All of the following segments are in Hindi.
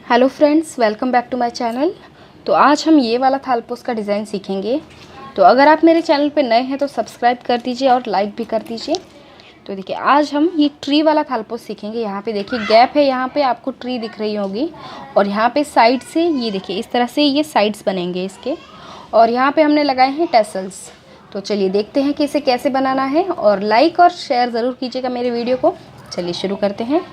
Hello friends, welcome back to my channel. तो आज हम ये वाला थालपोस का डिज़ाइन सीखेंगे। तो अगर आप मेरे चैनल पे नए हैं तो सब्सक्राइब कर दीजिए और लाइक भी कर दीजिए। तो देखिए, आज हम ये ट्री वाला थालपोस सीखेंगे। यहाँ पे देखिए गैप है, यहाँ पे आपको ट्री दिख रही होगी और यहाँ पे साइड से ये देखिए इस तरह से ये साइड्स बनेंगे इसके, और यहाँ पे हमने लगाए हैं टेसल्स। तो चलिए देखते हैं कि इसे कैसे बनाना है, और लाइक और शेयर ज़रूर कीजिएगा मेरे वीडियो को। चलिए शुरू करते हैं।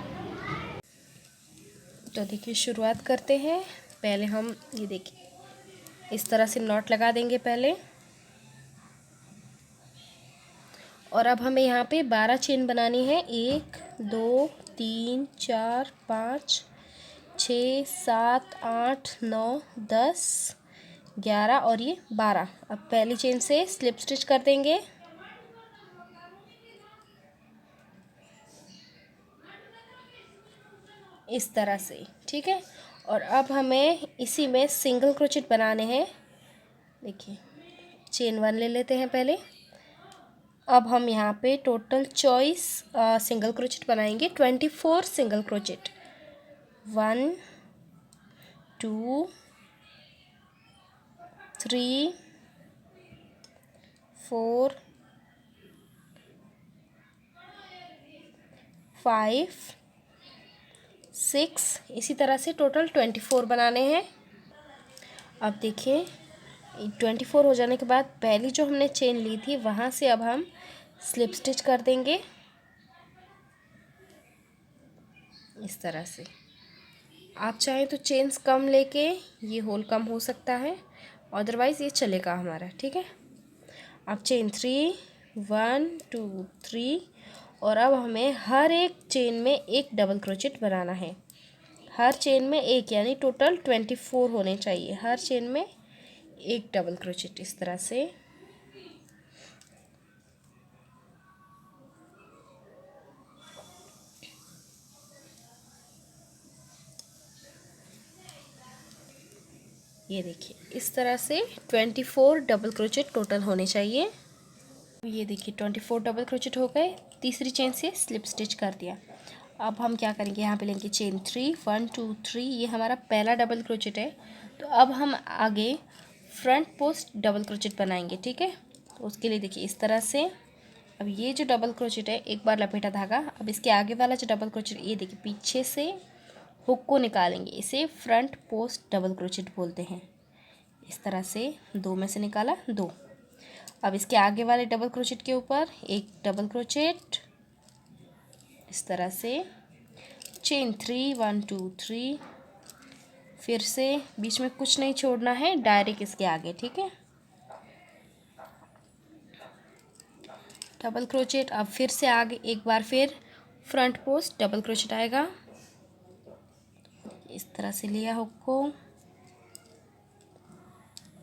तो देखिए शुरुआत करते हैं। पहले हम ये देखिए इस तरह से नॉट लगा देंगे पहले, और अब हमें यहाँ पे 12 चेन बनानी है। 1 2 3 4 5 6 7 8 9 10 11 और ये 12। अब पहली चेन से स्लिप स्टिच कर देंगे। इस तरह से, ठीक है। और अब हमें इसी में सिंगल क्रोचेट बनाने हैं। देखिए चेन 1 ले लेते हैं पहले। अब हम यहाँ पे टोटल चॉइस सिंगल क्रोचेट बनाएंगे, 24 सिंगल क्रोचेट। 1 2 3 4 5 6, इसी तरह से टोटल 24 बनाने हैं। अब देखिए 24 हो जाने के बाद पहली जो हमने चेन ली थी वहाँ से अब हम स्लिप स्टिच कर देंगे इस तरह से। आप चाहें तो चेन्स कम लेके ये होल कम हो सकता है, अदरवाइज़ ये चलेगा हमारा, ठीक है। अब चेन 3 1 2 3, और अब हमें हर एक चेन में एक डबल क्रोचेट बनाना है। हर चेन में एक, यानी टोटल 24 होने चाहिए। हर चेन में एक डबल क्रोचेट इस तरह से। ये देखिए इस तरह से 24 डबल क्रोचेट टोटल होने चाहिए। ये देखिए 24 डबल क्रोचेट हो गए। तीसरी चेन से स्लिप स्टिच कर दिया। अब हम क्या करेंगे, यहाँ पे लेंगे चेन 3 1 2 3, ये हमारा पहला डबल क्रोचेट है। तो अब हम आगे फ्रंट पोस्ट डबल क्रोचेट बनाएंगे, ठीक है। तो उसके लिए देखिए इस तरह से। अब ये जो डबल क्रोचेट है, एक बार लपेटा धागा, अब इसके आगे वाला जो डबल क्रोचेट, ये देखिए पीछे से हुक को निकालेंगे। इसे फ्रंट पोस्ट डबल क्रोचेट बोलते हैं। इस तरह से 2 में से निकाला 2। अब इसके आगे वाले डबल क्रोचेट के ऊपर एक डबल क्रोचेट इस तरह से। चेन 3 1 2 3, फिर से बीच में कुछ नहीं छोड़ना है, डायरेक्ट इसके आगे, ठीक है। Double crochet. अब फिर से आगे एक बार फिर फ्रंट पोस्ट डबल क्रोचेट आएगा। इस तरह से लिया हुक को।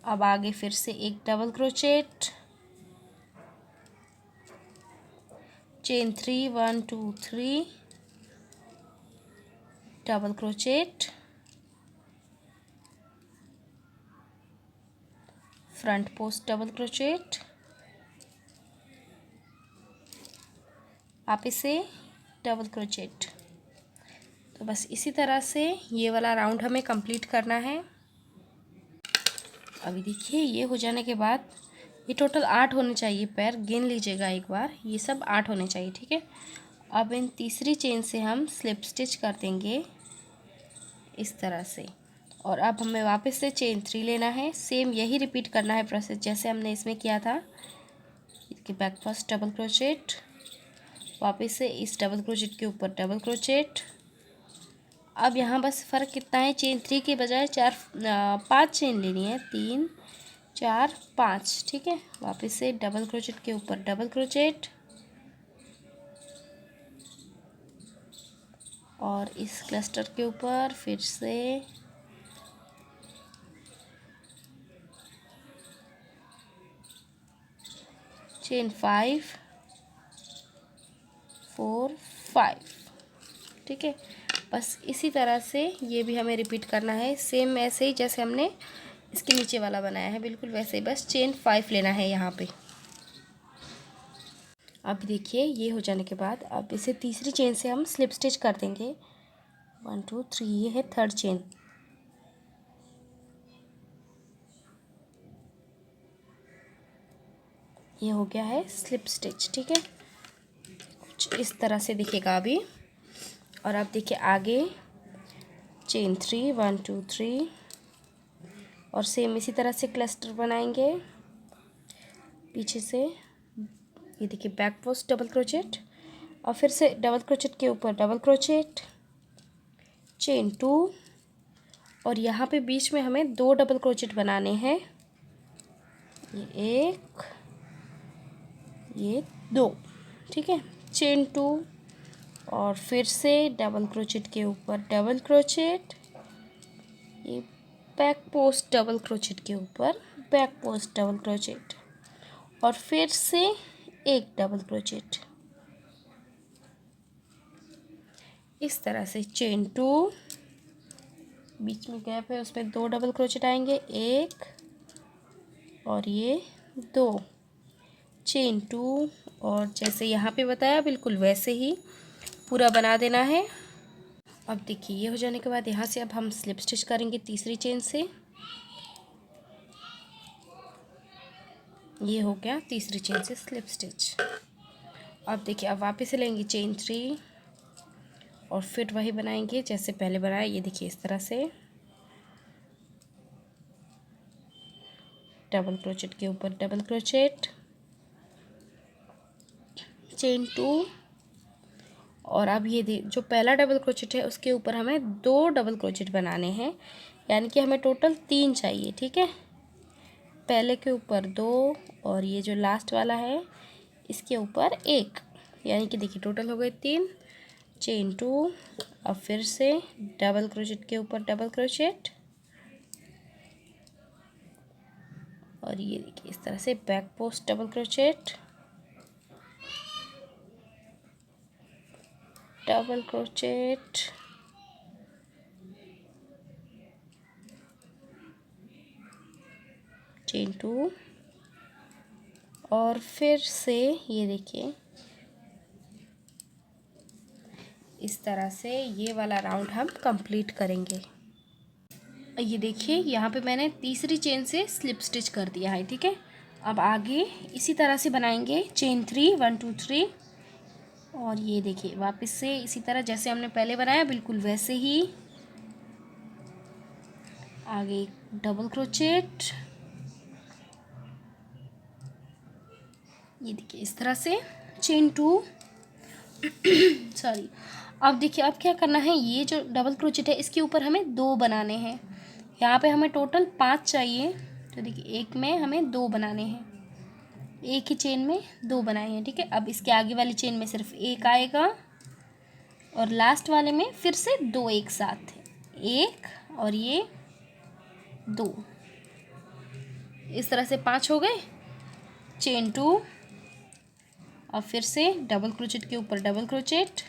अब आगे फिर से एक double crochet, chain 3 1 2 3, double crochet, front post double crochet, वापस से डबल क्रोचेट। तो बस इसी तरह से ये वाला राउंड हमें कंप्लीट करना है। अभी देखिए ये हो जाने के बाद ये टोटल 8 होने चाहिए पैर, गिन लीजिएगा एक बार, ये सब 8 होने चाहिए, ठीक है। अब इन तीसरी चेन से हम स्लिप स्टिच कर देंगे इस तरह से। और अब हमें वापस से चेन 3 लेना है। सेम यही रिपीट करना है प्रोसेस जैसे हमने इसमें किया था। इसके बैक फर्स्ट डबल क्रोचेट, वापस से इस डबल क्रोचेट के ऊपर डबल क्रोचेट। अब यहाँ बस फ़र्क कितना है, चेन 3 के बजाय 5 चेन लेनी है, 3 4 5, ठीक है। वापस से डबल क्रोचेट के ऊपर डबल क्रोचेट, और इस क्लस्टर के ऊपर फिर से चेन 5 4 5, ठीक है। बस इसी तरह से ये भी हमें रिपीट करना है, सेम ऐसे ही जैसे हमने इसके नीचे वाला बनाया है, बिल्कुल वैसे ही, बस चेन 5 लेना है यहाँ पे। अब देखिए ये हो जाने के बाद अब इसे तीसरी चेन से हम स्लिप स्टिच कर देंगे। 1 2 3, ये है थर्ड चेन। ये हो गया है स्लिप स्टिच। ठीक है, कुछ इस तरह से दिखेगा अभी। और अब देखिए आगे चेन 3 1 2 3 और सेम इसी तरह से क्लस्टर बनाएंगे पीछे से। ये देखिए बैक पोस्ट डबल क्रोचेट और फिर से डबल क्रोचेट के ऊपर डबल क्रोचेट, चेन 2 और यहाँ पे बीच में हमें 2 डबल क्रोचेट बनाने हैं। ये एक, ये 2। ठीक है, चेन 2 और फिर से डबल क्रोचेट के ऊपर डबल क्रोचेट, ये बैक पोस्ट डबल क्रोचेट के ऊपर बैक पोस्ट डबल क्रोचेट और फिर से एक डबल क्रोचेट। इस तरह से चेन 2, बीच में गैप है उसमें 2 डबल क्रोचेट आएंगे, एक और ये 2, चेन 2 और जैसे यहाँ पे बताया बिल्कुल वैसे ही पूरा बना देना है। अब देखिए ये हो जाने के बाद यहाँ से अब हम स्लिप स्टिच करेंगे तीसरी चेन से। ये हो गया तीसरी चेन से स्लिप स्टिच। अब देखिए अब वापस से लेंगे चेन 3 और फिर वही बनाएंगे जैसे पहले बनाया। ये देखिए इस तरह से डबल क्रोचेट के ऊपर डबल क्रोचेट, चेन 2 और अब ये जो पहला डबल क्रोचेट है उसके ऊपर हमें 2 डबल क्रोचेट बनाने हैं, यानी कि हमें टोटल 3 चाहिए। ठीक है, पहले के ऊपर 2 और ये जो लास्ट वाला है इसके ऊपर 1, यानी कि देखिए टोटल हो गए 3, चेन 2 अब फिर से डबल क्रोचेट के ऊपर डबल क्रोचेट और ये देखिए इस तरह से back post double crochet, double crochet, chain 2 और फिर से ये देखिए इस तरह से ये वाला राउंड हम कंप्लीट करेंगे। ये देखिए यहाँ पे मैंने तीसरी चेन से स्लिप स्टिच कर दिया है। ठीक है, अब आगे इसी तरह से बनाएंगे चेन 3 1 2 3 और ये देखिए वापस से इसी तरह जैसे हमने पहले बनाया बिल्कुल वैसे ही आगे डबल क्रोचेट, ये देखिए इस तरह से चेन 2 सॉरी। अब देखिए अब क्या करना है, ये जो डबल क्रोचेट है इसके ऊपर हमें 2 बनाने हैं। यहाँ पे हमें टोटल 5 चाहिए, तो देखिए एक में हमें 2 बनाने हैं, एक ही चेन में 2 बनाए हैं। ठीक है, अब इसके आगे वाली चेन में सिर्फ 1 आएगा और लास्ट वाले में फिर से 2 एक साथ है, 1 और ये 2। इस तरह से 5 हो गए, चेन 2 और फिर से डबल क्रोचेट के ऊपर डबल क्रोचेट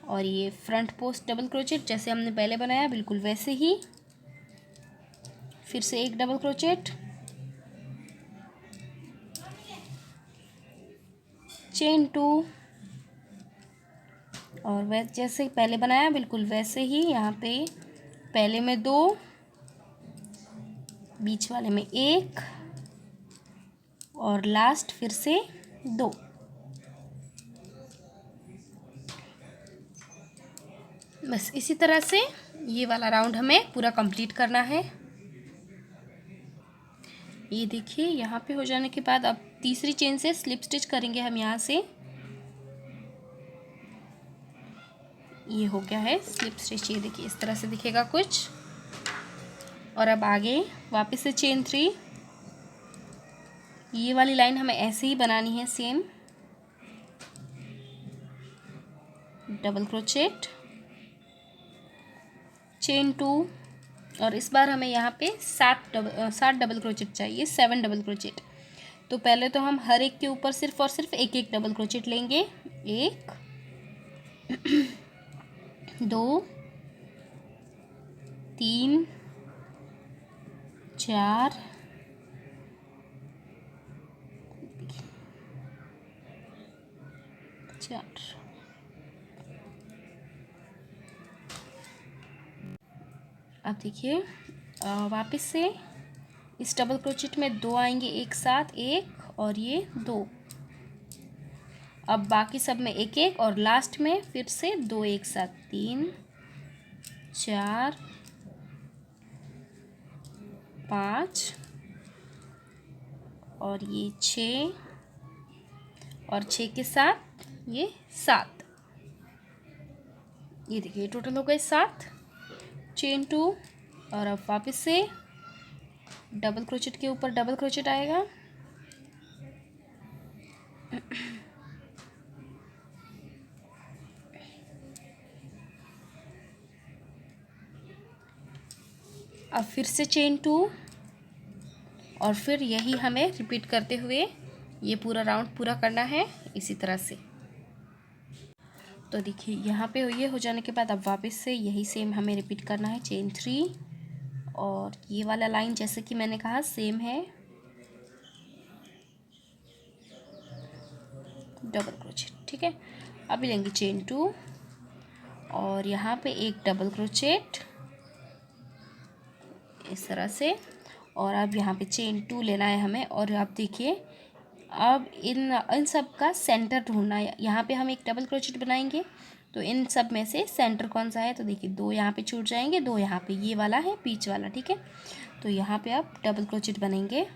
और ये फ्रंट पोस्ट डबल क्रोचेट जैसे हमने पहले बनाया बिल्कुल वैसे ही, फिर से एक डबल क्रोचेट, चेन 2 और वैसे जैसे पहले बनाया बिल्कुल वैसे ही यहाँ पे पहले में 2, बीच वाले में 1 और लास्ट फिर से 2। बस इसी तरह से ये वाला राउंड हमें पूरा कंप्लीट करना है। ये देखिए यहाँ पे हो जाने के बाद अब तीसरी चेन से स्लिप स्टिच करेंगे हम यहाँ से। ये हो गया है स्लिप स्टिच, ये देखिए इस तरह से दिखेगा कुछ। और अब आगे वापस से चेन 3, ये वाली लाइन हमें ऐसे ही बनानी है सेम, डबल क्रोचेट, चेन 2 और इस बार हमें यहाँ पे 7 डबल क्रोचेट चाहिए, 7 डबल क्रोचेट। तो पहले तो हम हर एक के ऊपर सिर्फ और सिर्फ एक एक डबल क्रोचेट लेंगे, 1 2 3 4 4। अब देखिए वापस से इस डबल क्रोचेट में 2 आएंगे एक साथ, 1 और ये 2। अब बाकी सब में एक एक और लास्ट में फिर से 2 एक साथ, 3 4 5 और ये 6 और 6 के साथ ये 7। ये देखिए टोटल हो गए 7। चेन 2 और अब वापस से डबल क्रोचेट के ऊपर डबल क्रोचेट आएगा। अब फिर से चेन 2 और फिर यही हमें रिपीट करते हुए ये पूरा राउंड पूरा करना है इसी तरह से। तो देखिए यहाँ पे ये हो जाने के बाद अब वापस से यही सेम हमें रिपीट करना है। चेन 3 और ये वाला लाइन जैसे कि मैंने कहा सेम है, डबल क्रोचेट, ठीक है। अभी लेंगे चेन 2 और यहाँ पे एक डबल क्रोचेट इस तरह से, और अब यहाँ पे चेन 2 लेना है हमें। और आप देखिए अब इन सब का सेंटर ढूंढना है। यहाँ पे हम एक डबल क्रोचेट बनाएंगे तो इन सब में से सेंटर कौन सा है, तो देखिए 2 यहाँ पे छूट जाएंगे, 2 यहाँ पे, ये वाला है बीच वाला, ठीक है। तो यहाँ पे आप डबल क्रोचेट बनेंगे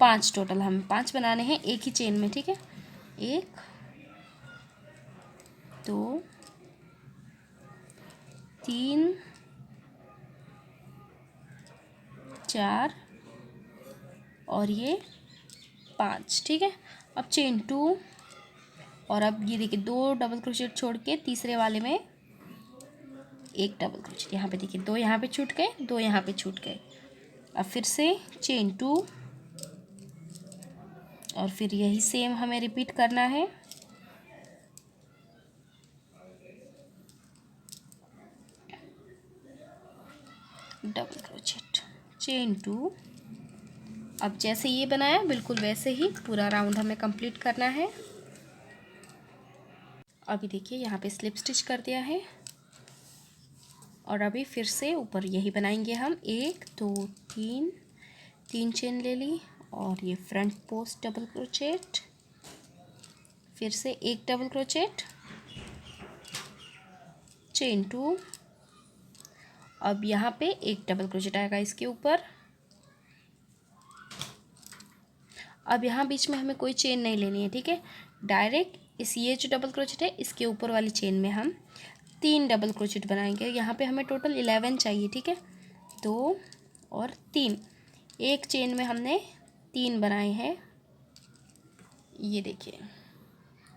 5 टोटल, हमें 5 बनाने हैं एक ही चेन में, ठीक है। 1 2 3 4 और ये 5, ठीक है। अब चेन 2 और अब ये देखिए 2 डबल क्रोचेट छोड़ के तीसरे वाले में एक डबल क्रोचेट, यहाँ पे देखिए 2 यहाँ पे छूट गए, 2 यहाँ पे छूट गए। अब फिर से चेन 2 और फिर यही सेम हमें रिपीट करना है। Double crochet, chain 2। अब जैसे ये बनाया बिल्कुल वैसे ही पूरा राउंड हमें कंप्लीट करना है। अभी देखिए यहाँ पे स्लिप स्टिच कर दिया है और अभी फिर से ऊपर यही बनाएंगे हम। 1 2 3 3 चेन ले ली और ये फ्रंट पोस्ट डबल क्रोचेट, फिर से एक डबल क्रोचेट, चेन 2। अब यहाँ पे एक डबल क्रोचेट आएगा इसके ऊपर। अब यहाँ बीच में हमें कोई चेन नहीं लेनी है, ठीक है। डायरेक्ट ये जो डबल क्रोचेट है इसके ऊपर वाली चेन में हम 3 डबल क्रोचेट बनाएंगे। यहाँ पे हमें टोटल 11 चाहिए, ठीक है। 2 और 3, एक चेन में हमने 3 बनाए हैं, ये देखिए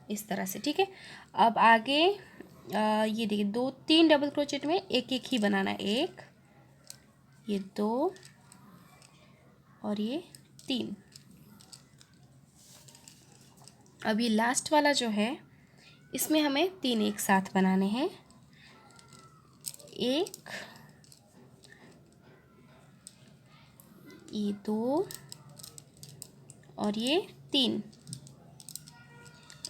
इस तरह से, ठीक है। अब आगे ये देखिए 2 3 डबल क्रोचेट में एक एक ही बनाना है। 1 ये 2 और ये 3। अब ये लास्ट वाला जो है इसमें हमें 3 एक साथ बनाने हैं। 1 ये 2 और ये 3,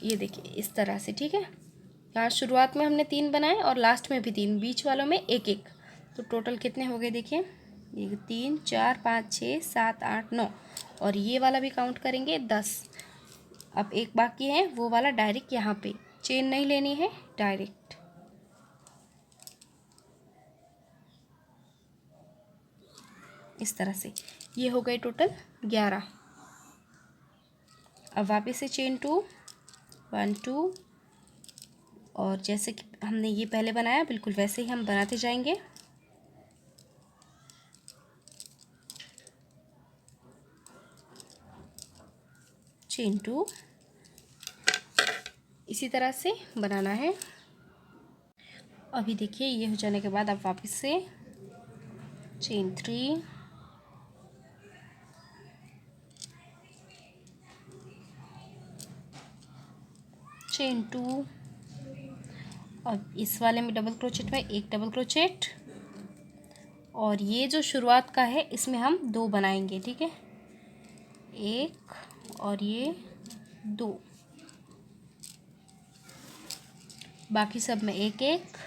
ये देखिए इस तरह से, ठीक है। यहाँ शुरुआत में हमने 3 बनाए और लास्ट में भी 3, बीच वालों में एक एक, तो टोटल कितने हो गए देखिए, 1 3 4 5 6 7 8 9 और ये वाला भी काउंट करेंगे 10। अब एक बाकी है वो वाला डायरेक्ट यहाँ पे चेन नहीं लेनी है, डायरेक्ट इस तरह से। ये हो गए टोटल 11। अब वापस से चेन 2 1 2 और जैसे कि हमने ये पहले बनाया बिल्कुल वैसे ही हम बनाते जाएंगे। चेन 2 इसी तरह से बनाना है। अभी देखिए ये हो जाने के बाद अब वापस से चेन 3 चेन 2, अब इस वाले में डबल क्रोचेट में एक डबल क्रोचेट और ये जो शुरुआत का है इसमें हम 2 बनाएंगे, ठीक है। 1 और ये 2, बाकी सब में एक एक,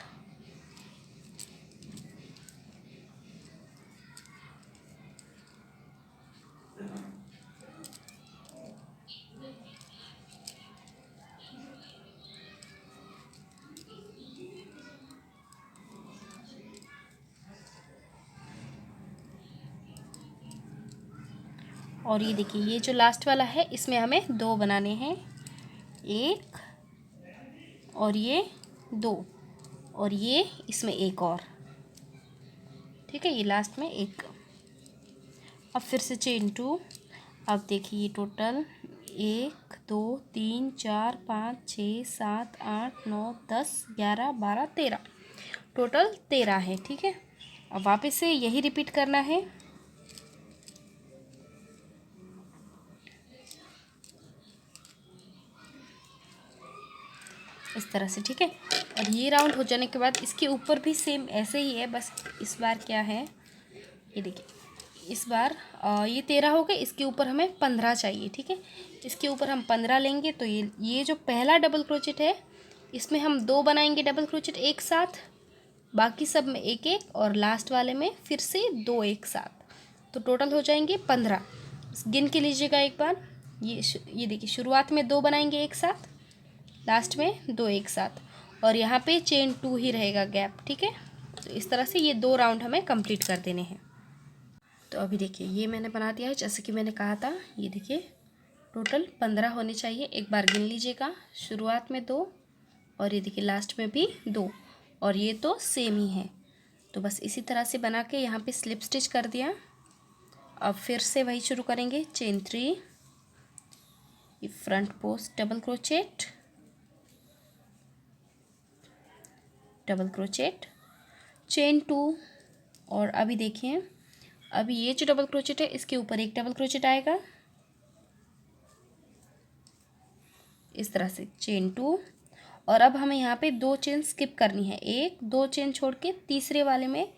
और ये देखिए ये जो लास्ट वाला है इसमें हमें 2 बनाने हैं, 1 और ये 2 और ये इसमें एक और, ठीक है, ये लास्ट में एक। अब फिर से चेन 2। अब देखिए ये टोटल 1 2 3 4 5 6 7 8 9 10 11 12 13, टोटल 13 है, ठीक है। अब वापस से यही रिपीट करना है। इस तरह से, ठीक है। और ये राउंड हो जाने के बाद इसके ऊपर भी सेम ऐसे ही है, बस इस बार क्या है, ये देखिए इस बार ये 13 हो गए, इसके ऊपर हमें 15 चाहिए, ठीक है। इसके ऊपर हम 15 लेंगे तो ये जो पहला डबल क्रोचेट है इसमें हम 2 बनाएंगे डबल क्रोचेट एक साथ, बाकी सब में एक एक, और लास्ट वाले में फिर से 2 एक साथ, तो टोटल हो जाएंगे 15। गिन के लीजिएगा एक बार। ये देखिए शुरुआत में 2 बनाएंगे एक साथ, लास्ट में 2 एक साथ, और यहाँ पे चेन 2 ही रहेगा गैप, ठीक है। तो इस तरह से ये 2 राउंड हमें कंप्लीट कर देने हैं। तो अभी देखिए ये मैंने बना दिया है जैसे कि मैंने कहा था। ये देखिए टोटल 15 होने चाहिए, एक बार गिन लीजिएगा। शुरुआत में 2 और ये देखिए लास्ट में भी 2, और ये तो सेम ही है। तो बस इसी तरह से बना के यहाँ पे स्लिप स्टिच कर दिया। अब फिर से वही शुरू करेंगे, चेन 3, ये front post double crochet, double crochet, chain 2, और अभी देखिए अभी ये जो डबल क्रोचेट है इसके ऊपर एक डबल क्रोचेट आएगा, इस तरह से चेन 2, और अब हमें यहाँ पे 2 चेन स्किप करनी है, 1 2 चेन छोड़ के तीसरे वाले में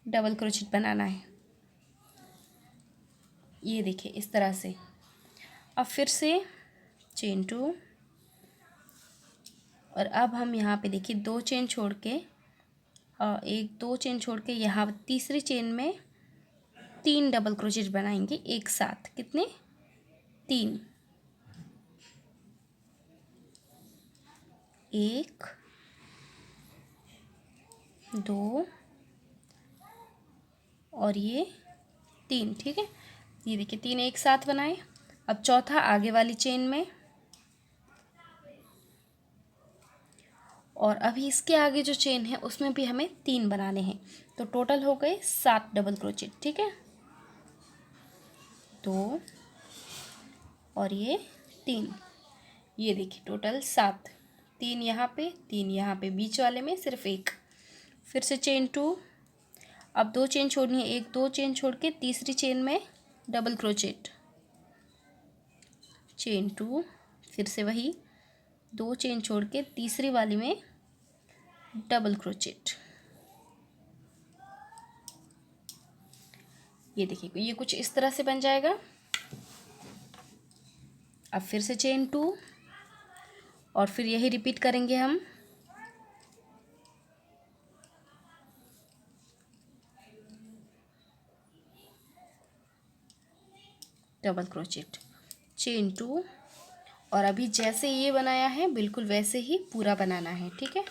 डबल क्रोचेट बनाना है। ये देखिए इस तरह से। अब फिर से चेन 2, और अब हम यहाँ पे देखिए 2 चेन छोड़ के 1 2 चेन छोड़ के यहाँ तीसरी चेन में 3 डबल क्रोचेट बनाएंगे एक साथ। कितने? 3, 1 2 और ये 3, ठीक है। ये देखिए 3 एक साथ बनाए। अब चौथा आगे वाली चेन में, और अभी इसके आगे जो चेन है उसमें भी हमें 3 बनाने हैं, तो टोटल हो गए 7 डबल क्रोचेट, ठीक है। 2 और ये 3, ये देखिए टोटल 7, 3 यहाँ पे 3 यहाँ पे, बीच वाले में सिर्फ 1। फिर से चेन 2, अब 2 चेन छोड़नी है, 1 2 चेन छोड़ के तीसरी चेन में डबल क्रोचेट, चेन 2, फिर से वही 2 चेन छोड़ के तीसरी वाली में डबल क्रोचेट। ये देखिए ये कुछ इस तरह से बन जाएगा। अब फिर से चेन 2, और फिर यही रिपीट करेंगे हम। डबल क्रोचेट, चेन 2, और अभी जैसे ये बनाया है बिल्कुल वैसे ही पूरा बनाना है, ठीक है।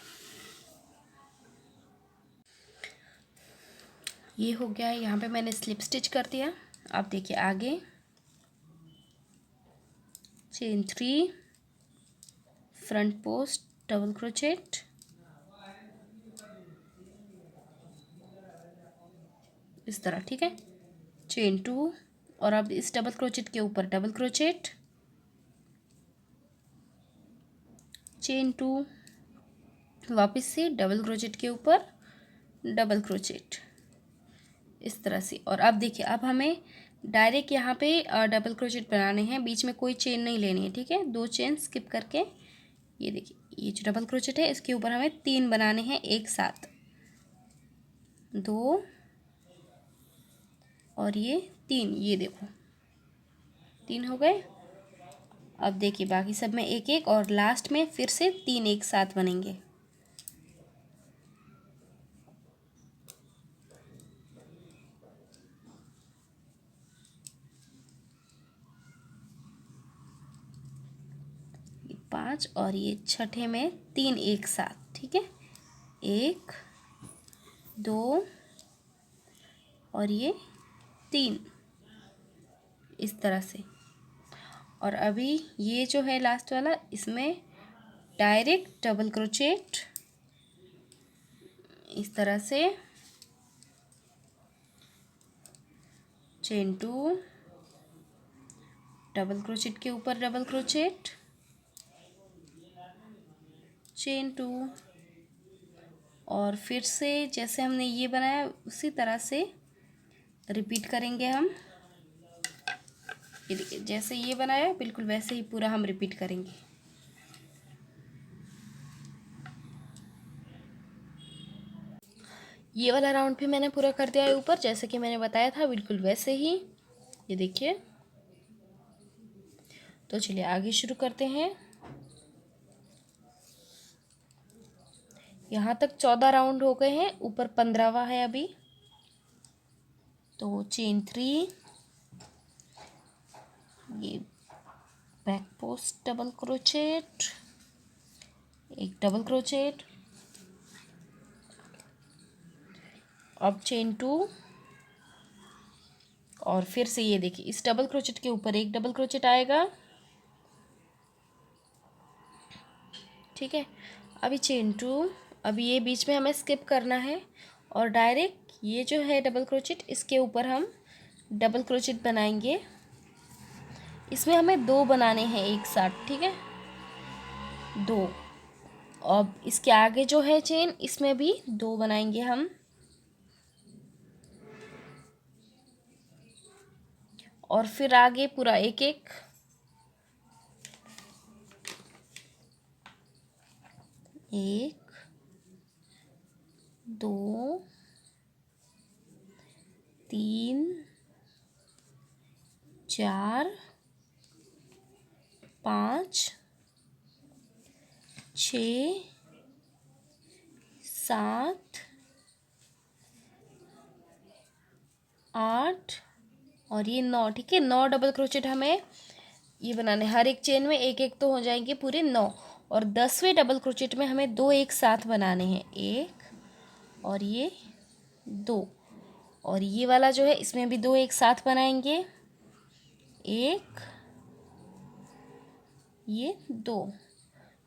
ये हो गया है, यहाँ पे मैंने स्लिप स्टिच कर दिया। अब देखिए आगे chain 3, front post double crochet, इस तरह, ठीक है। चेन 2, और अब इस डबल क्रोचेट के ऊपर डबल क्रोचेट, चेन 2, वापस से डबल क्रोचेट के ऊपर डबल क्रोचेट, इस तरह से। और अब देखिए अब हमें डायरेक्ट यहाँ पे डबल क्रोचेट बनाने हैं, बीच में कोई चेन नहीं लेनी है, ठीक है। 2 चेन स्किप करके ये देखिए ये जो डबल क्रोचेट है इसके ऊपर हमें 3 बनाने हैं एक साथ, 2 और ये 3, ये देखो 3 हो गए। अब देखिए बाकी सब में एक एक, और लास्ट में फिर से 3 एक साथ बनेंगे। ये 5 और ये छठे में 3 एक साथ, ठीक है। 1 2 और ये 3, इस तरह से। और अभी ये जो है लास्ट वाला, इसमें डायरेक्ट डबल क्रोचेट इस तरह से, चेन 2, डबल क्रोचेट के ऊपर डबल क्रोचेट, चेन 2, और फिर से जैसे हमने ये बनाया उसी तरह से रिपीट करेंगे हम। ये देखिए जैसे ये बनाया बिल्कुल वैसे ही पूरा हम रिपीट करेंगे। ये वाला राउंड भी मैंने पूरा कर दिया है ऊपर, जैसे कि मैंने बताया था बिल्कुल वैसे ही। ये देखिए, तो चलिए आगे शुरू करते हैं। यहाँ तक 14 राउंड हो गए हैं, ऊपर 15वां है अभी। तो चेन 3, ये बैक पोस्ट डबल क्रोचेट, एक डबल क्रोचेट, अब चेन 2, और फिर से ये देखिए इस डबल क्रोचेट के ऊपर एक डबल क्रोचेट आएगा। ठीक है, अभी चेन 2, अभी ये बीच में हमें स्किप करना है और डायरेक्ट ये जो है डबल क्रोचेट, इसके ऊपर हम डबल क्रोचेट बनाएंगे। इसमें हमें 2 बनाने हैं एक साथ, ठीक है, 2। अब इसके आगे जो है चेन, इसमें भी 2 बनाएंगे हम, और फिर आगे पूरा एक एक, एक, 2, 3, 4, 5, 6, 7, 8 और ये 9। ठीक है, 9 डबल क्रोचेट हमें ये बनाने, हर एक चेन में एक एक तो हो जाएंगे पूरे 9, और 10वें डबल क्रोचेट में हमें 2 एक साथ बनाने हैं, एक और ये 2, और ये वाला जो है इसमें भी 2 एक साथ बनाएंगे, एक, ये 2।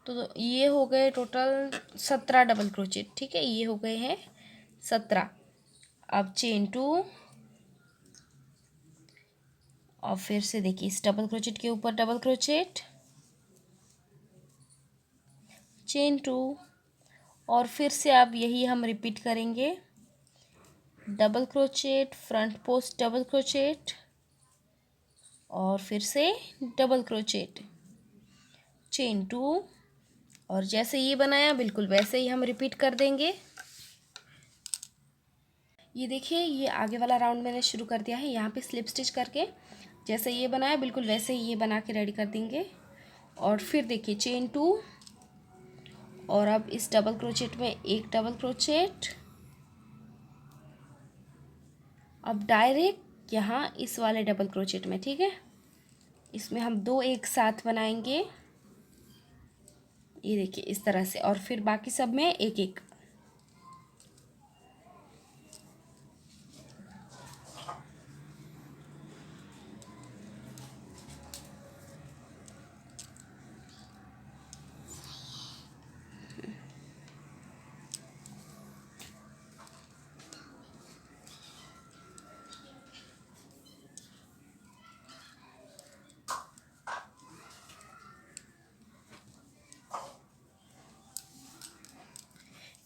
तो ये हो गए टोटल 17 डबल क्रोचेट। ठीक है, ये हो गए हैं 17। अब चेन 2, और फिर से देखिए इस डबल क्रोचेट के ऊपर डबल क्रोचेट, चेन 2, और फिर से अब यही हम रिपीट करेंगे, double crochet, front post double crochet, और फिर से डबल क्रोचेट, चेन 2, और जैसे ये बनाया बिल्कुल वैसे ही हम रिपीट कर देंगे। ये देखिए ये आगे वाला राउंड मैंने शुरू कर दिया है, यहाँ पे स्लिप स्टिच करके जैसे ये बनाया बिल्कुल वैसे ही ये बना के रेडी कर देंगे। और फिर देखिए चेन 2, और अब इस डबल क्रोचेट में एक डबल क्रोचेट, अब डायरेक्ट यहाँ इस वाले डबल क्रोचेट में, ठीक है, इसमें हम 2 एक साथ बनाएंगे, ये देखिए इस तरह से, और फिर बाकी सब में एक एक।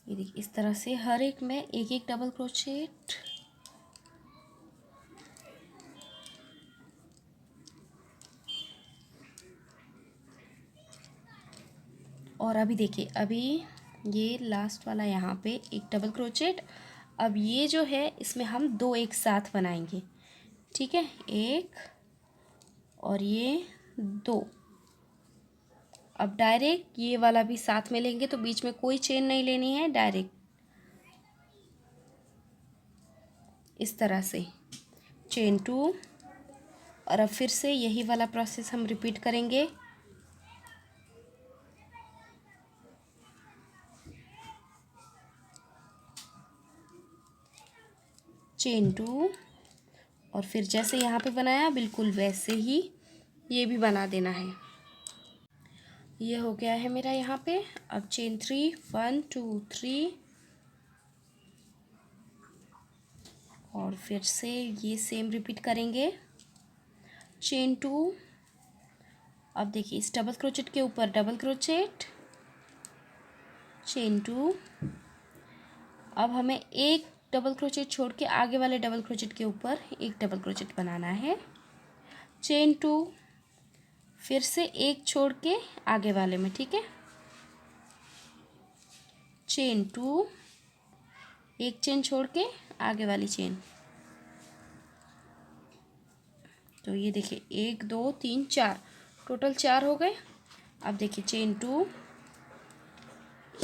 ये देखिए इस तरह से हर एक में एक एक डबल क्रोचेट, और अभी देखिए अभी ये लास्ट वाला यहाँ पे एक डबल क्रोचेट। अब ये जो है इसमें हम 2 एक साथ बनाएंगे, ठीक है, एक और ये 2। अब डायरेक्ट ये वाला भी साथ में लेंगे, तो बीच में कोई चेन नहीं लेनी है, डायरेक्ट इस तरह से चेन 2, और अब फिर से यही वाला प्रोसेस हम रिपीट करेंगे, चेन 2, और फिर जैसे यहाँ पे बनाया बिल्कुल वैसे ही ये भी बना देना है। ये हो गया है मेरा यहाँ पे। अब चेन 3 1 2 3 और फिर से ये सेम रिपीट करेंगे। चेन 2, अब देखिए इस डबल क्रोचेट के ऊपर डबल क्रोचेट, चेन 2। अब हमें एक डबल क्रोचेट छोड़ के आगे वाले डबल क्रोचेट के ऊपर एक डबल क्रोचेट बनाना है। चेन 2, फिर से एक छोड़ के आगे वाले में, ठीक है। चेन 2, एक चेन छोड़ के आगे वाली चेन। तो ये देखिए 1 2 3 4, टोटल 4 हो गए। अब देखिए चेन 2,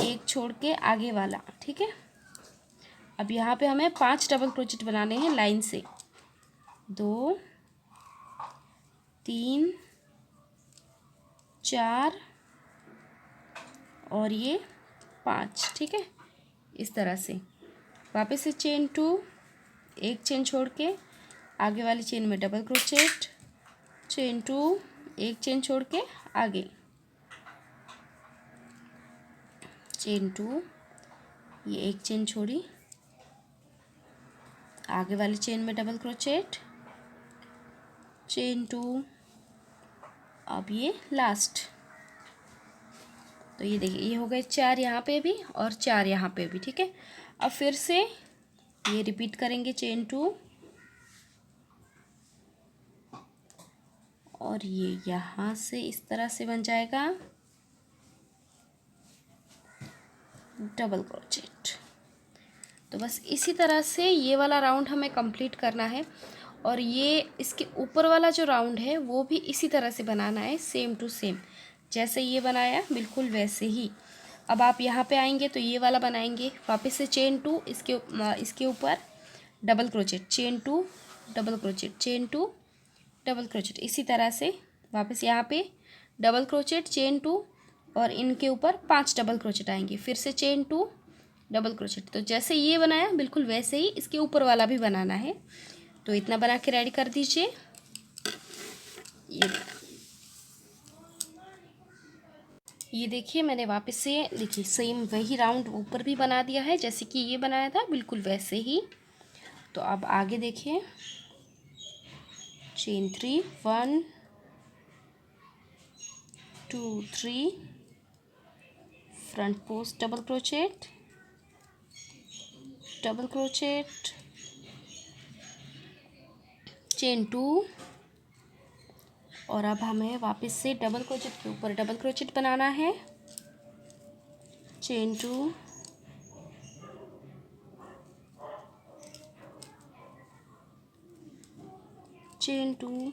एक छोड़ के आगे वाला, ठीक है। अब यहाँ पे हमें 5 डबल क्रोचेट बनाने हैं लाइन से। 2 3 4 और ये 5, ठीक है। इस तरह से वापस से चेन 2, एक चेन छोड़ के आगे वाली चेन में डबल क्रोचेट, चेन 2, एक चेन छोड़ के आगे, चेन 2, ये एक चेन छोड़ी, आगे वाली चेन में डबल क्रोचेट, चेन 2, अब ये लास्ट। तो ये देखिए ये हो गए 4 यहाँ पे भी और 4 यहाँ पे भी, ठीक है। अब फिर से ये रिपीट करेंगे चेन 2 और ये यहाँ से इस तरह से बन जाएगा डबल क्रोचेट। तो बस इसी तरह से ये वाला राउंड हमें कंप्लीट करना है और ये इसके ऊपर वाला जो राउंड है वो भी इसी तरह से बनाना है, सेम टू सेम जैसे ये बनाया बिल्कुल वैसे ही। अब आप यहाँ पे आएंगे तो ये वाला बनाएंगे। वापस से चेन 2, इसके ऊपर double crochet, chain 2 double crochet, chain 2 double crochet, इसी तरह से वापस यहाँ पे डबल क्रोचेट, चेन 2 और इनके ऊपर 5 डबल क्रोचेट आएंगे। फिर से चेन 2 डबल क्रोचेट। तो जैसे ये बनाया बिल्कुल वैसे ही इसके ऊपर वाला भी बनाना है। तो इतना बना के रेडी कर दीजिए। ये देखिए मैंने वापस से देखिए सेम वही राउंड ऊपर भी बना दिया है जैसे कि ये बनाया था बिल्कुल वैसे ही। तो अब आगे देखिए chain 3 1 2 3 front post double crochet, double crochet, chain 2 और अब हमें वापस से डबल क्रोचेट के ऊपर डबल क्रोचेट बनाना है। चेन 2 चेन 2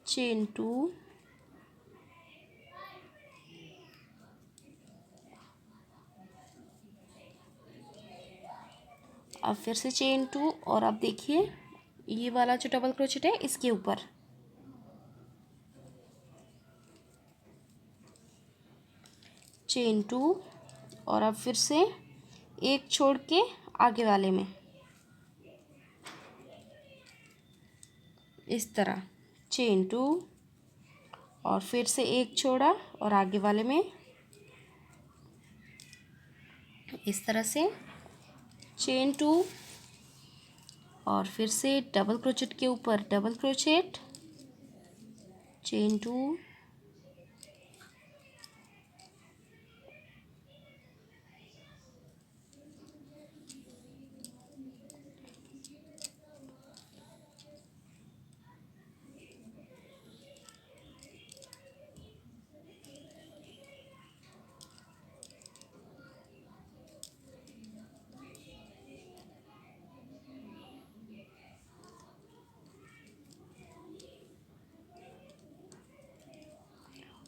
चेन 2 अब फिर से चेन 2 और अब देखिए ये वाला जो डबल क्रोचेट है इसके ऊपर चेन 2 और अब फिर से एक छोड़ के आगे वाले में इस तरह चेन 2 और फिर से एक छोड़ा और आगे वाले में इस तरह से चेन 2 और फिर से डबल क्रोचेट के ऊपर डबल क्रोचेट, चेन 2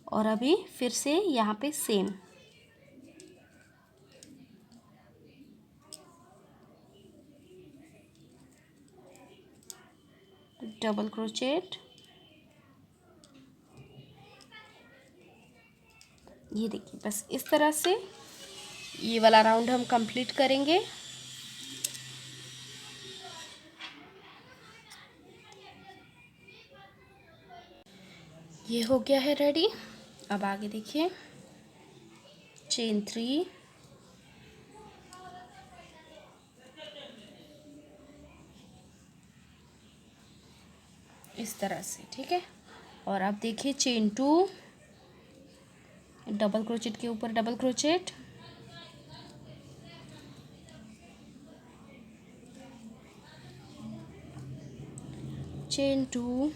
और अभी फिर से यहाँ पे सेम डबल क्रोचेट। ये देखिए बस इस तरह से ये वाला राउंड हम कंप्लीट करेंगे। ये हो गया है रेडी। अब आगे देखिए, चेन 3, इस तरह से, ठीक है। और अब देखिए चेन 2, डबल क्रोचेट के ऊपर डबल क्रोचेट, चेन 2,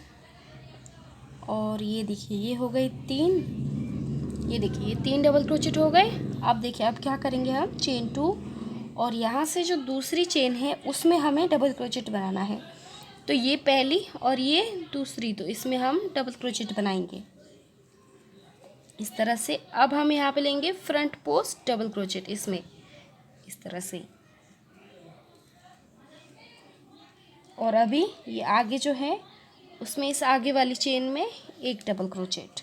और ये देखिए ये हो गई 3, ये देखिए ये 3 डबल क्रोचेट हो गए। अब देखिए अब क्या करेंगे हम, चेन 2 और यहाँ से जो दूसरी चेन है उसमें हमें डबल क्रोचेट बनाना है। तो ये पहली और ये दूसरी, तो इसमें हम डबल क्रोचेट बनाएंगे इस तरह से। अब हम यहाँ पे लेंगे फ्रंट पोस्ट डबल क्रोचेट इसमें, इस तरह से। और अभी ये आगे जो है उसमें इस आगे वाली चेन में एक डबल क्रोचेट,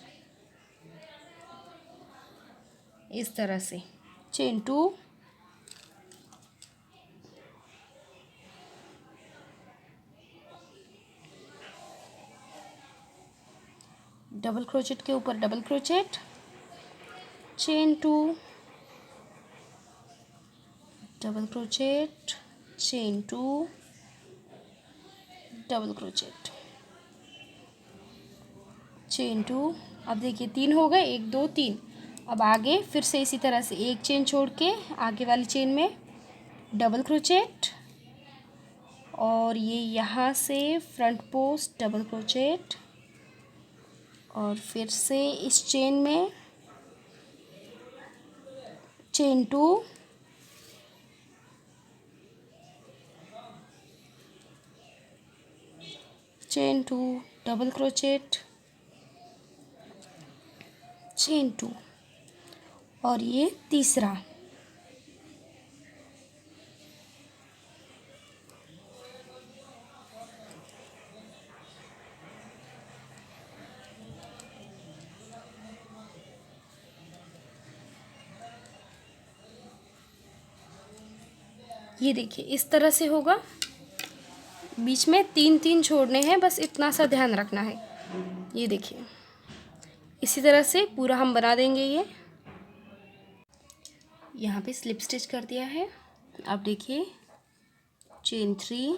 इस तरह से। चेन 2, डबल क्रोचेट के ऊपर double crochet, chain 2, double crochet, chain 2, double crochet, chain 2। अब देखिए 3 हो गए, 1 2 3। अब आगे फिर से इसी तरह से एक चेन छोड़ के आगे वाली चेन में डबल क्रोचेट, और ये यहाँ से फ्रंट पोस्ट डबल क्रोचेट, और फिर से इस चेन में chain 2, chain 2, double crochet, chain 2, और ये तीसरा। ये देखिए इस तरह से होगा, बीच में 3 3 छोड़ने हैं, बस इतना सा ध्यान रखना है। ये देखिए इसी तरह से पूरा हम बना देंगे। ये यहाँ पे स्लिप स्टिच कर दिया है। अब देखिए chain 3,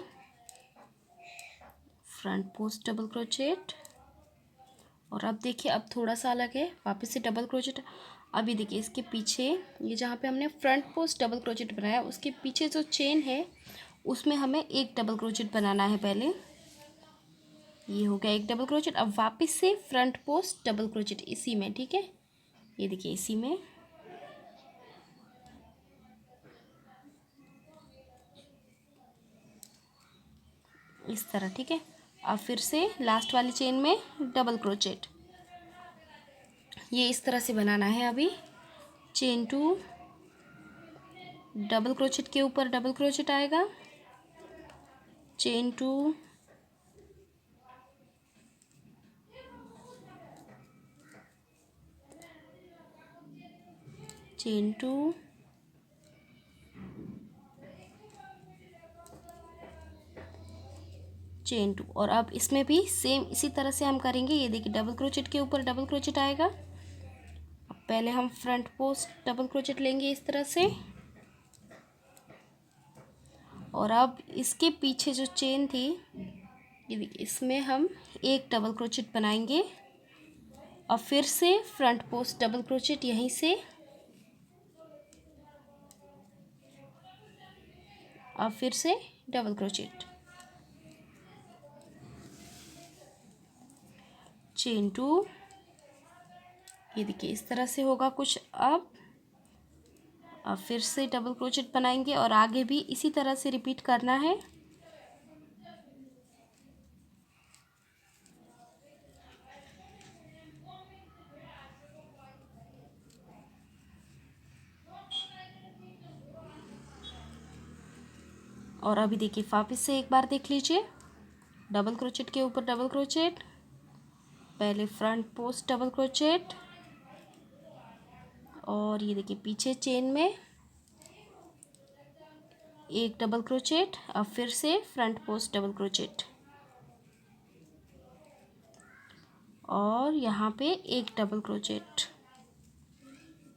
front post double crochet, और अब देखिए अब थोड़ा सा अलग है, वापस से डबल क्रोचेट। अभी देखिए इसके पीछे ये जहाँ पे हमने फ्रंट पोस्ट डबल क्रोचेट बनाया उसके पीछे जो चेन है उसमें हमें एक डबल क्रोचेट बनाना है पहले। ये हो गया एक डबल क्रोचेट। अब वापस से फ्रंट पोस्ट डबल क्रोचेट इसी में, ठीक है। ये देखिए इसी में, इस तरह, ठीक है। अब फिर से लास्ट वाली चेन में डबल क्रोचेट, ये इस तरह से बनाना है। अभी चेन 2, डबल क्रोचेट के ऊपर डबल क्रोचेट आएगा, चेन 2, चेन 2, चेन 2। और अब इसमें भी सेम इसी तरह से हम करेंगे। ये देखिए डबल क्रोचेट के ऊपर डबल क्रोचेट आएगा। अब पहले हम फ्रंट पोस्ट डबल क्रोचेट लेंगे इस तरह से, और अब इसके पीछे जो चेन थी ये देखिए इसमें हम एक डबल क्रोचेट बनाएंगे, और फिर से फ्रंट पोस्ट डबल क्रोचेट यहीं से, और फिर से डबल क्रोचेट, चेन 2। ये देखिए इस तरह से होगा कुछ। अब फिर से डबल क्रोचेट बनाएंगे और आगे भी इसी तरह से रिपीट करना है। और अभी देखिए वापस से एक बार देख लीजिए, डबल क्रोचेट के ऊपर डबल क्रोचेट, पहले फ्रंट पोस्ट डबल क्रोचेट, और ये देखिए पीछे चेन में एक डबल क्रोचेट, अब फिर से फ्रंट पोस्ट डबल क्रोचेट, और यहाँ पे एक डबल क्रोचेट,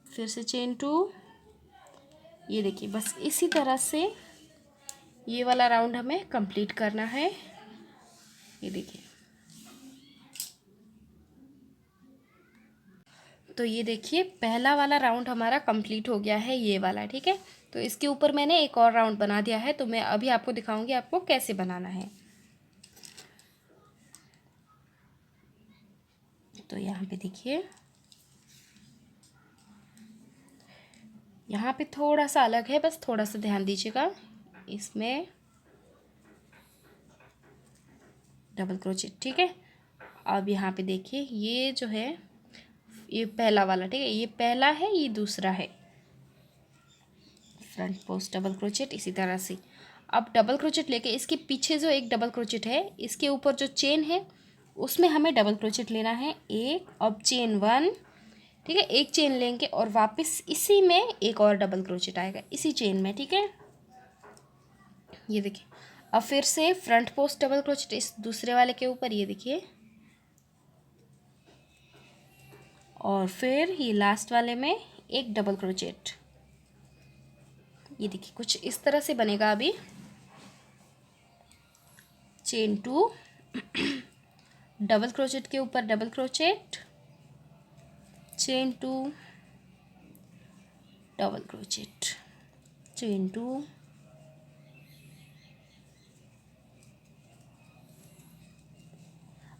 फिर से चेन 2। ये देखिए बस इसी तरह से ये वाला राउंड हमें कंप्लीट करना है। ये देखिए, तो ये देखिए पहला वाला राउंड हमारा कंप्लीट हो गया है, ये वाला, ठीक है। तो इसके ऊपर मैंने एक और राउंड बना दिया है, तो मैं अभी आपको दिखाऊंगी आपको कैसे बनाना है। तो यहाँ पे देखिए, यहाँ पे थोड़ा सा अलग है, बस थोड़ा सा ध्यान दीजिएगा। इसमें डबल क्रोचेट, ठीक है। अब यहाँ पे देखिए ये जो है ये पहला वाला, ठीक है, ये पहला है, ये दूसरा है। फ्रंट पोस्ट डबल क्रोचेट इसी तरह से। अब डबल क्रोचेट लेके इसके पीछे जो एक डबल क्रोचेट है, इसके ऊपर जो चेन है उसमें हमें डबल क्रोचेट लेना है एक। अब चेन 1, ठीक है, एक चेन लेंगे और वापस इसी में एक और डबल क्रोचेट आएगा इसी चेन में, ठीक है। ये देखिए, अब फिर से फ्रंट पोस्ट डबल क्रोचेट इस दूसरे वाले के ऊपर, ये देखिए, और फिर ये लास्ट वाले में एक डबल क्रोचेट। ये देखिए कुछ इस तरह से बनेगा। अभी चेन 2, डबल क्रोचेट के ऊपर double crochet, chain 2, double crochet, chain 2,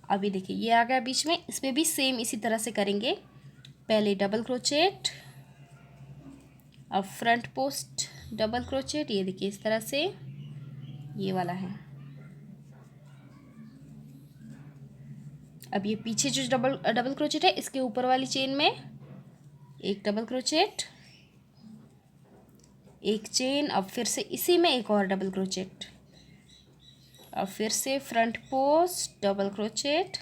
अभी देखिए ये आ गया बीच में, इसमें भी सेम इसी तरह से करेंगे। पहले डबल क्रोचेट, अब फ्रंट पोस्ट डबल क्रोचेट, ये देखिए इस तरह से ये वाला है। अब ये पीछे जो डबल क्रोचेट है इसके ऊपर वाली चेन में एक डबल क्रोचेट, एक चेन, अब फिर से इसी में एक और डबल क्रोचेट, अब फिर से फ्रंट पोस्ट डबल क्रोचेट,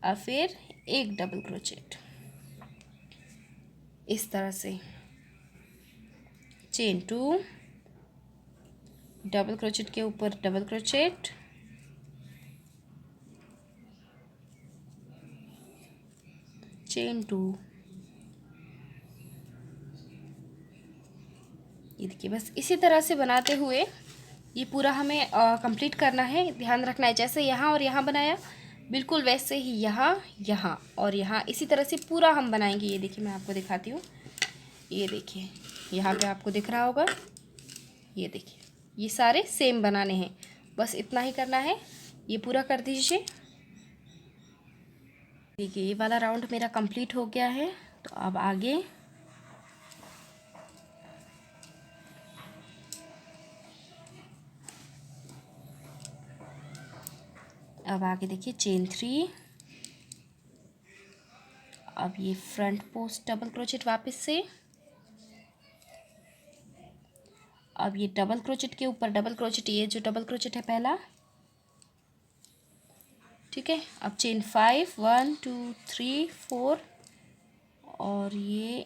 अब फिर एक डबल क्रोचेट इस तरह से। चेन 2, डबल क्रोचेट के ऊपर डबल क्रोचेट, चेन 2। ये देखिए बस इसी तरह से बनाते हुए ये पूरा हमें कंप्लीट करना है। ध्यान रखना है जैसे यहाँ और यहाँ बनाया, बिल्कुल वैसे ही यहाँ, यहाँ और यहाँ, इसी तरह से पूरा हम बनाएंगे। ये देखिए मैं आपको दिखाती हूँ। ये देखिए यहाँ पे आपको दिख रहा होगा, ये देखिए ये सारे सेम बनाने हैं, बस इतना ही करना है। ये पूरा कर दीजिए। देखिए ये वाला राउंड मेरा कंप्लीट हो गया है। तो अब आगे देखिए चेन 3, अब ये फ्रंट पोस्ट डबल क्रोचेट वापस से, अब ये डबल क्रोचेट के ऊपर डबल क्रोचेट, ये जो डबल क्रोचेट है पहला, ठीक है। अब चेन 5, 1 2 3 4 और ये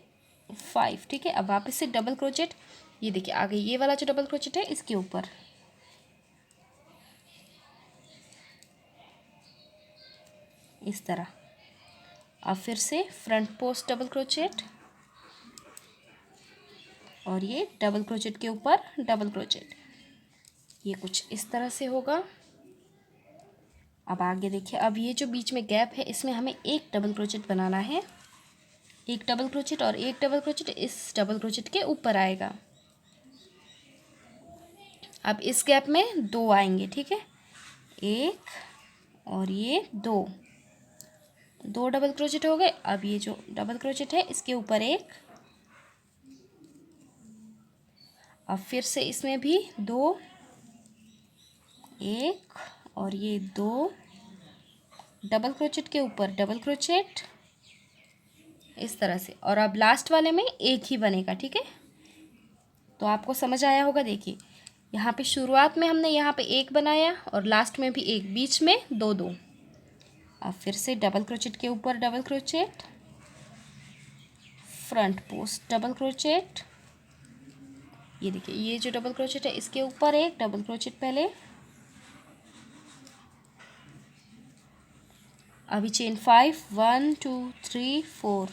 5, ठीक है। अब वापस से डबल क्रोचेट, ये देखिए आगे ये वाला जो डबल क्रोचेट है इसके ऊपर, इस तरह। अब फिर से फ्रंट पोस्ट डबल क्रोचेट और ये डबल क्रोचेट के ऊपर डबल क्रोचेट, ये कुछ इस तरह से होगा। अब आगे देखिए, अब ये जो बीच में गैप है इसमें हमें एक डबल क्रोचेट बनाना है, एक डबल क्रोचेट और एक डबल क्रोचेट इस डबल क्रोचेट के ऊपर आएगा। अब इस गैप में दो आएंगे, ठीक है, एक और ये दो, दो डबल क्रोचेट हो गए। अब ये जो डबल क्रोचेट है इसके ऊपर एक, अब फिर से इसमें भी दो, एक और ये दो, डबल क्रोचेट के ऊपर डबल क्रोचेट इस तरह से। और अब लास्ट वाले में एक ही बनेगा, ठीक है। तो आपको समझ आया होगा। देखिए यहाँ पे शुरुआत में हमने यहाँ पे एक बनाया और लास्ट में भी एक, बीच में दो दो। अब फिर से डबल क्रोचेट के ऊपर double crochet, front post double crochet, ये देखिए ये जो डबल क्रोचेट है इसके ऊपर एक डबल क्रोचेट पहले, अभी चेन 5, 1 2 3 4,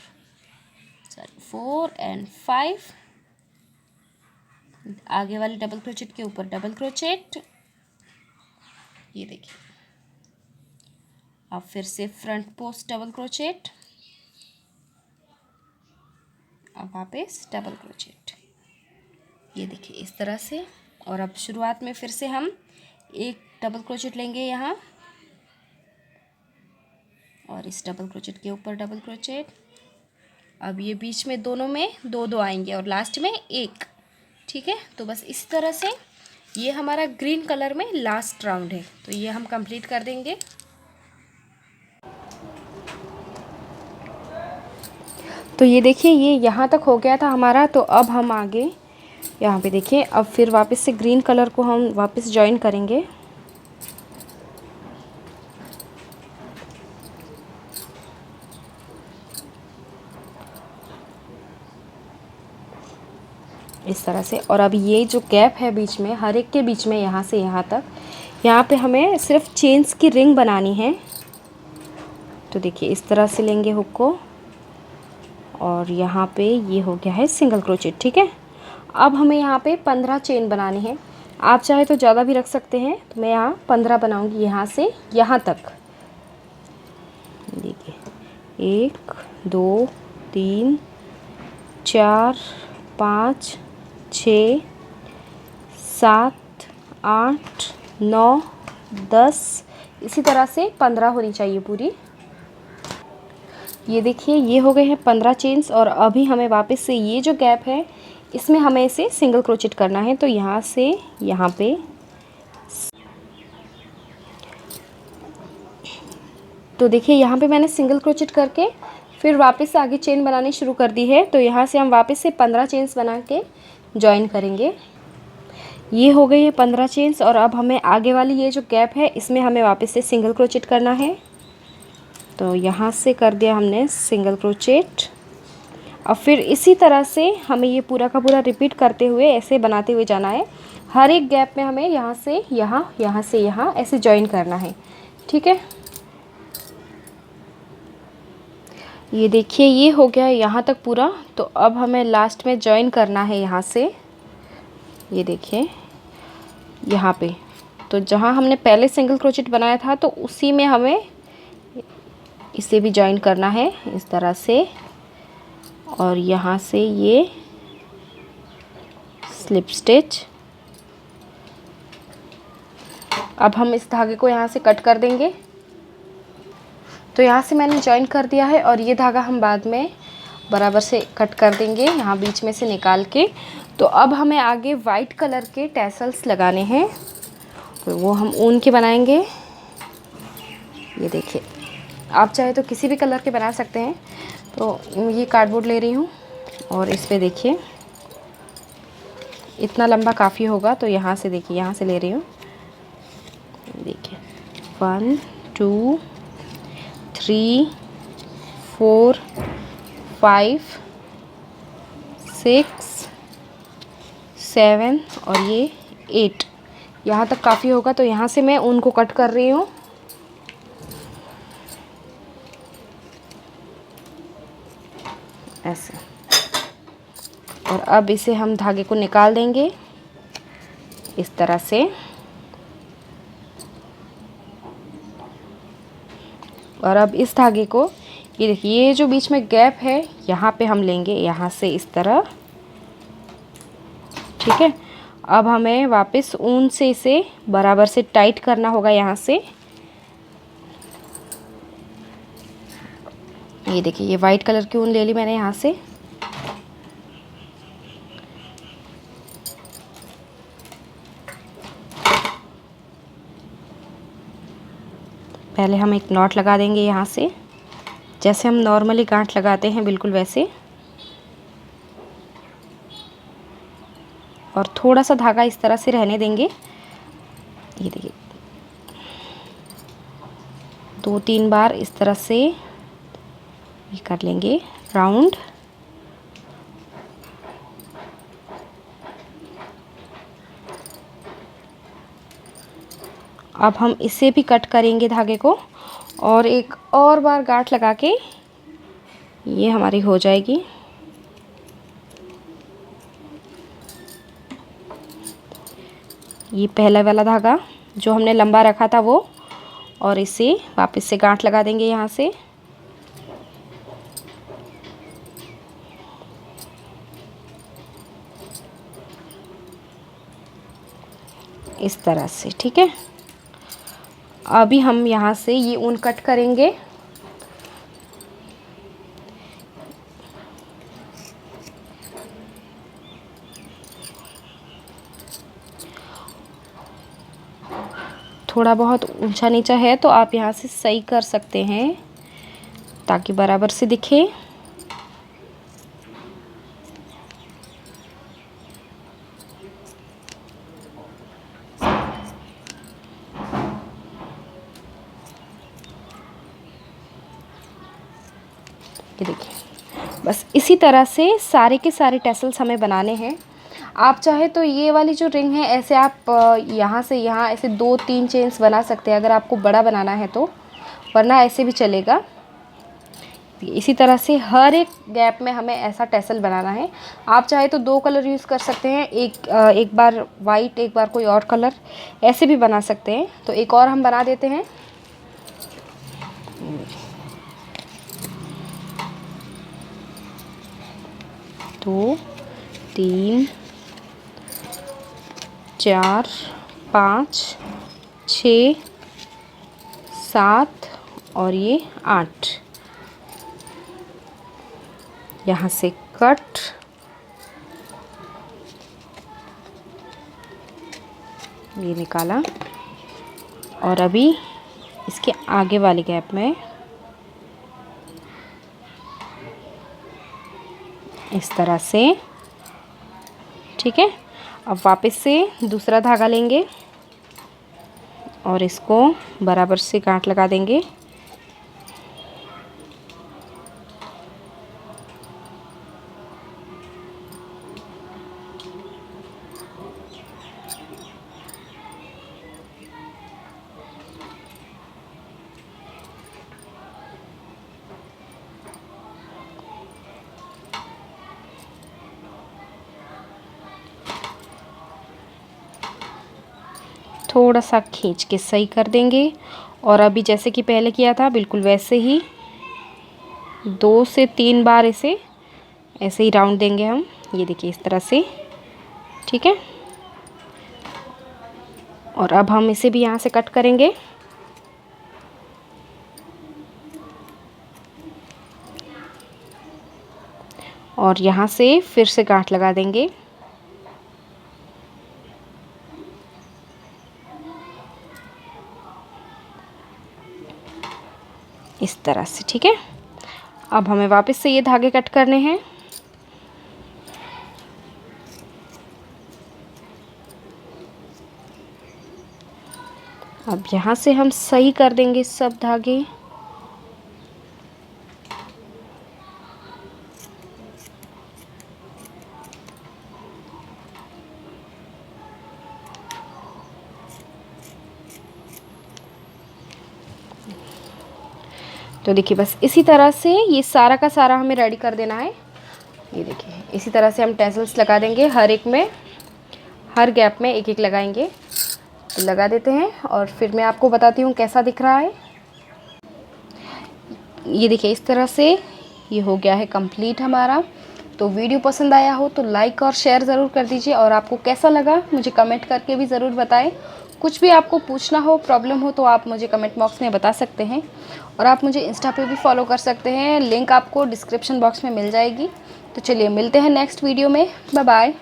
सॉरी 4 एंड 5, आगे वाले डबल क्रोचेट के ऊपर डबल क्रोचेट, ये देखिए। अब फिर से फ्रंट पोस्ट डबल क्रोचेट, अब वापस डबल क्रोचेट, ये देखिए इस तरह से। और अब शुरुआत में फिर से हम एक डबल क्रोचेट लेंगे यहाँ, और इस डबल क्रोचेट के ऊपर डबल क्रोचेट। अब ये बीच में दोनों में दो दो आएंगे और लास्ट में एक, ठीक है। तो बस इस तरह से ये हमारा ग्रीन कलर में लास्ट राउंड है, तो ये हम कंप्लीट कर देंगे। तो ये देखिए ये यहाँ तक हो गया था हमारा। तो अब हम आगे यहाँ पे देखिए, अब फिर वापस से ग्रीन कलर को हम वापस जॉइन करेंगे। इस तरह से। और अब ये जो गैप है बीच में, हर एक के बीच में, यहाँ से यहाँ तक, यहाँ पे हमें सिर्फ चेन्स की रिंग बनानी है। तो देखिए इस तरह से लेंगे हुक को, और यहाँ पे ये हो गया है सिंगल क्रोचेट, ठीक है। अब हमें यहाँ पे 15 चेन बनानी है। आप चाहे तो ज़्यादा भी रख सकते हैं, तो मैं यहाँ 15 बनाऊँगी, यहाँ से यहाँ तक। देखिए 1 2 3 4 5 6 7 8 9 10, इसी तरह से 15 होनी चाहिए पूरी। ये देखिए ये हो गए हैं 15 चेन्स। और अभी हमें वापस से ये जो गैप है इसमें हमें इसे सिंगल क्रोचेट करना है। तो यहाँ से यहाँ पे, तो देखिए यहाँ पे मैंने सिंगल क्रोचेट करके फिर वापस से आगे चेन बनानी शुरू कर दी है। तो यहाँ से हम वापस से 15 चेन्स बना के जॉइन करेंगे। ये हो गई है 15 चेन्स। और अब हमें आगे वाली ये जो गैप है इसमें हमें वापस से सिंगल क्रोचेट करना है। तो यहाँ से कर दिया हमने सिंगल क्रोचेट। अब फिर इसी तरह से हमें ये पूरा का पूरा रिपीट करते हुए ऐसे बनाते हुए जाना है। हर एक गैप में हमें यहाँ से यहाँ, यहाँ से यहाँ ऐसे जॉइन करना है, ठीक है। ये देखिए ये हो गया यहाँ तक पूरा। तो अब हमें लास्ट में जॉइन करना है यहाँ से, ये देखिए यहाँ पे। तो जहाँ हमने पहले सिंगल क्रोचेट बनाया था तो उसी में हमें इसे भी जॉइन करना है इस तरह से। और यहाँ से ये स्लिप स्टिच। अब हम इस धागे को यहाँ से कट कर देंगे। तो यहाँ से मैंने जॉइन कर दिया है, और ये धागा हम बाद में बराबर से कट कर देंगे यहाँ बीच में से निकाल के। तो अब हमें आगे वाइट कलर के टैसल्स लगाने हैं, तो वो हम ऊन के बनाएंगे। ये देखिए आप चाहे तो किसी भी कलर के बना सकते हैं। तो ये कार्डबोर्ड ले रही हूँ, और इस पे देखिए इतना लंबा काफ़ी होगा। तो यहाँ से देखिए, यहाँ से ले रही हूँ, देखिए 1 2 3 4 5 6 7 और ये 8, यहाँ तक काफ़ी होगा। तो यहाँ से मैं ऊन को कट कर रही हूँ। ऐसे। और अब इसे हम धागे को निकाल देंगे इस तरह से। और अब इस धागे को, ये देखिए ये जो बीच में गैप है यहाँ पे हम लेंगे, यहाँ से इस तरह, ठीक है। अब हमें वापस ऊन से इसे बराबर से टाइट करना होगा यहाँ से। ये देखिए ये वाइट कलर की ऊन ले ली मैंने यहाँ से। पहले हम एक नॉट लगा देंगे यहाँ से, जैसे हम नॉर्मली गांठ लगाते हैं बिल्कुल वैसे। और थोड़ा सा धागा इस तरह से रहने देंगे। ये देखिए 2-3 बार इस तरह से ये कर लेंगे राउंड। अब हम इसे भी कट करेंगे धागे को, और एक और बार गांठ लगा के ये हमारी हो जाएगी। ये पहला वाला धागा जो हमने लंबा रखा था वो, और इसे वापस से गांठ लगा देंगे यहाँ से। इस तरह से, ठीक है। अभी हम यहाँ से ये ऊन कट करेंगे। थोड़ा बहुत ऊंचा नीचा है तो आप यहाँ से सही कर सकते हैं ताकि बराबर से दिखे। ये देखिए, बस इसी तरह से सारे के सारे टैसल्स हमें बनाने हैं। आप चाहे तो ये वाली जो रिंग है ऐसे आप यहाँ से यहाँ ऐसे 2-3 चेन्स बना सकते हैं अगर आपको बड़ा बनाना है तो, वरना ऐसे भी चलेगा। इसी तरह से हर एक गैप में हमें ऐसा टैसल बनाना है। आप चाहे तो 2 कलर यूज़ कर सकते हैं, एक बार वाइट एक बार कोई और कलर, ऐसे भी बना सकते हैं। तो एक और हम बना देते हैं। 2 3 4 5 6 7 और ये 8। यहाँ से कट, ये निकाला, और अभी इसके आगे वाले गैप में इस तरह से, ठीक है। अब वापस से दूसरा धागा लेंगे और इसको बराबर से गांठ लगा देंगे। थोड़ा सा खींच के सही कर देंगे, और अभी जैसे कि पहले किया था बिल्कुल वैसे ही 2 से 3 बार इसे ऐसे ही राउंड देंगे हम। ये देखिए इस तरह से, ठीक है। और अब हम इसे भी यहाँ से कट करेंगे। और यहाँ से फिर से गांठ लगा देंगे। इस तरह से, ठीक है। अब हमें वापस से ये धागे कट करने हैं। अब यहाँ से हम सही कर देंगे सब धागे। तो देखिए बस इसी तरह से ये सारा का सारा हमें रेडी कर देना है। ये देखिए इसी तरह से हम टैसल्स लगा देंगे, हर एक में, हर गैप में एक एक लगाएंगे। तो लगा देते हैं और फिर मैं आपको बताती हूँ कैसा दिख रहा है। ये देखिए इस तरह से ये हो गया है कंप्लीट हमारा। तो वीडियो पसंद आया हो तो लाइक और शेयर ज़रूर कर दीजिए, और आपको कैसा लगा मुझे कमेंट करके भी ज़रूर बताएं। कुछ भी आपको पूछना हो, प्रॉब्लम हो, तो आप मुझे कमेंट बॉक्स में बता सकते हैं। और आप मुझे इंस्टा पे भी फॉलो कर सकते हैं, लिंक आपको डिस्क्रिप्शन बॉक्स में मिल जाएगी। तो चलिए मिलते हैं नेक्स्ट वीडियो में, बाय बाय।